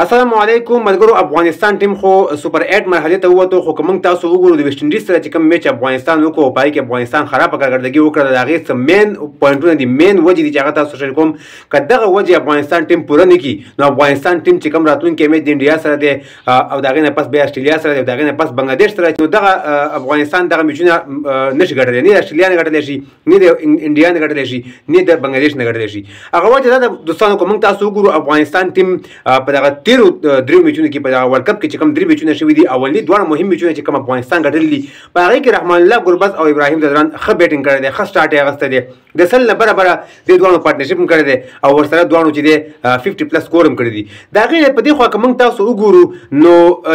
السلام علیکم ملګرو. افغانستان ټیم خو سپرايټ مرحله ته ووتو، خو کوم تاسو وګورئ د ویسټ انډیز سره چې کوم میچ افغانستان وکړو پای کې افغانستان خراب کارکړدګي وکړه. د هغې څه مین پوینټونه دي، مین وجې دي چې هغه تاسو شریک کوم. که دغه وجې افغانستان ټیم پوره نه کړي نو افغانستان ټیم چې کوم راتلونکی میچ د انډیا سره دی او د هغې نه پس بیا استرالیا سره دی او د هغې نه پس بنګلادیش سره، نو دغه افغانستان دغه میچونه نشي ګټلی، نه د استرالیا نه ګټلی شي، نه د انډیا نه ګټلی شي، نه د بنګلادیش نه ګټلی شي. هغه وجه دا ده دوستانو، که موږ تاسو وګورو افغانستان ټیم په دغه تیرو دریو میچونو کې په دغه ورلډ کپ کې چې کوم درې میچونه شوي دي، اولني دواړه مهم میچونه چې کوم افغانستان ګټلي دي په هغې کې رحمان الله ګربز او ابراهیم ځدران ښه بیټینګ کړی دی، ښه سټارټ یې اخیستی دی، د 100 نه برابره دې دواړو پارټنرشپ هم کړی دی او ورسره دواړو چې دی 50 پلس سکور هم کړی دي. د هغې نه په دې خوا که موږ تاسو وګورو نو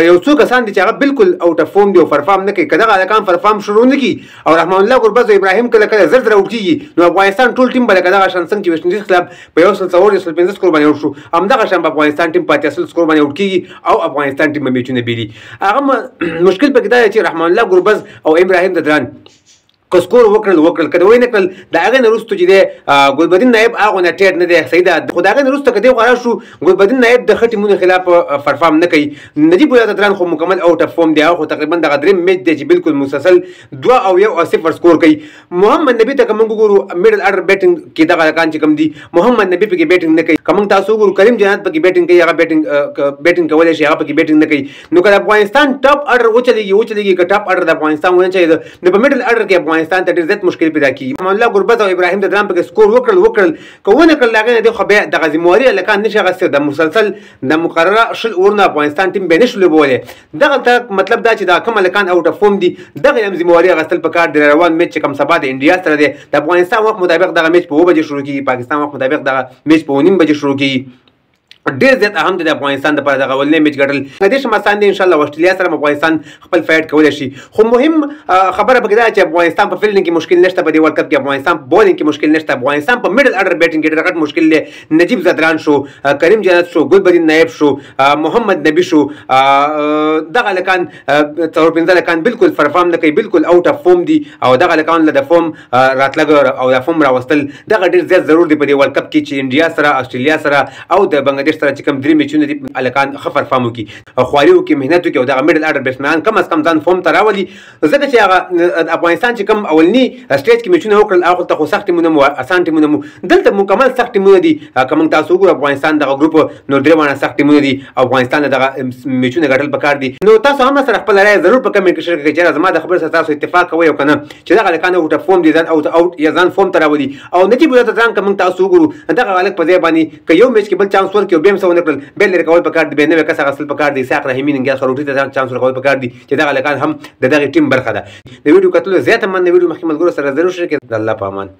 یو څو کسان دي چې هغه بالکل اوټ اف فورم دي او فرفام نه کوي. که دغه هلکان فرفام شروع نه کړي او رحمان الله ګربز او ابراهیم کله کله زر زر اوټ کېږي نو افغانستان ټول ټیم به لکه دغه شان څنګه چې ویسټ انډیز خلاف په 104 105 سکور باندې اوټ شو، همدغه شان به افغانستان ټیم په 80 سکور باندې اوټ کېږي او افغانستان ټیم به میچونه بېلي. هغه مشکل پکې دا دی چې رحمان الله ګربز او ابراهیم ځدران که سکور وکړل که دوی نه کړل د هغې نه وروسته چې دی ګلبدین نایب هغه نه ټیټ نه دی صحیح ده، خو د هغې نه وروسته که دی خورا شو ګلبدین نایب د ښه ټیمونو خلاف فرفام نه کوي. نجیب ځدران خو مکمل اوټ اف فورم دی، هغه خو تقریبا دغه درېیم میچ دی چې بالکل مسلسل 2 او 1 او 0 سکور کوي. محمد نبي ته که موږ وګورو میډل ارډر بیټینګ کې دغه هلکان چې کوم دي محمد نبي پکې بیټینګ نه کوي. که موږ تاسو وګورو کریم جنات پکې بیټینګ کوي، هغه بیټینګ کولی شي، هغه پکې بیټینګ نه کوي. نو که د افغانستان ټاپ ارډر وچلېږي که ټاپ ارډر د افغانستان ونه چلېده نو په میډل ارډر کې افغانستان ته ډېر زیات مشکل پیدا کیږي. رحمان الله ګربز او ابراهیم ځدران پکې سکور وکړل که ونه کړل هغې نه دی خو بیا دغه ذمهواري هلکان نشي اخیستی، د مسلسل د مقرره 10 اورونه افغانستان ټیم بیا نشي لوبولی. دغلته مطلب دا چې دا کوم هلکان اوټ اف فورم دي دغې هم ذمهواري اخیستل پکار دی. روان میچ چې کوم سبا د انډیا سره دی د افغانستان وخت مطابق دغه میچ په 2 بجې شروع کېږي، پاکستان وخت مطابق دغه میچ په 9 بجې شروع کېږي. ډېر زیات اهم دی د افغانستان دپاره دغه اولنی میچ ګټل. د دې ښه مسان دی انشاءالله استرالیا سره افغانستان خپل فایټ کولی شي. خو مهم خبره پکې دا چې افغانستان په فیلډینګ کې مشکل نشته، په دې ورلډ کپ کې افغانستان په بولینګ کې مشکل نشته، افغانستان په میډل ارډر بیټینګ کې ډېر غټ مشکل دی. نجیب ځدران شو، کریم جنت شو، ګلبدین نایب شو، محمد نبي شو، دغه هلکان 4-5 هلکان بالکل فرفام نه کوي، بالکل اوټ اف فورم دي او دغه هلکان له د فورم راتلګ او د فورم راوستل دغه ډېر زیات ضرور دی په دې ورلډ کپ کې چې انډیا سره استرالیا سره او د بنګلادیش سره چې کوم درې میچونه دي هلکان ښه فرفام وکړي او خواري وکړي، محنت وکړي او دغه میډل ارډر بیټسمنان کم از کم ځان فورم ته راولي. ځکه چې هغه افغانستان چې کوم اولني سټیج کې میچونه وکړل هغه ته خو سخت ټیمونه مو اسان ټیمونه مو، دلته مکمل سخت ټیمونه دي. که موږ تاسو وګورو افغانستان دغه ګروپ نو درې وانه سخت ټیمونه دي او افغانستان دغه میچونه ګټل پکار دي. نو تاسو هم سره خپل رایه ضرور په کمنټ کې شریک کړئ چې زما د خبرو سره تاسو اتفاق کوئ او که نه چې دغه هلکان اوټ اف فورم دي ځان اوټ یا ځان فورم ته راولي. او نجیب ځدران که موږ تاسو وګورو دغه هلک په ځای باندې که یو میچ کې بل چانس ورکړي او بیا هم څه ونه کړل بیا لرې کول پکار دي، بیا نوی کس اخیستل پکار دي. اسحاق رحیمي ننګیال خروټي ته چانس ورکول پکار دي چې دغه هلکان هم د دغې ټیم برخه ده. د ویډیو کتلو زیاته مننه. ویډیو مخکې ملګرو سره ضرور شریک کړئ. د الله په امان.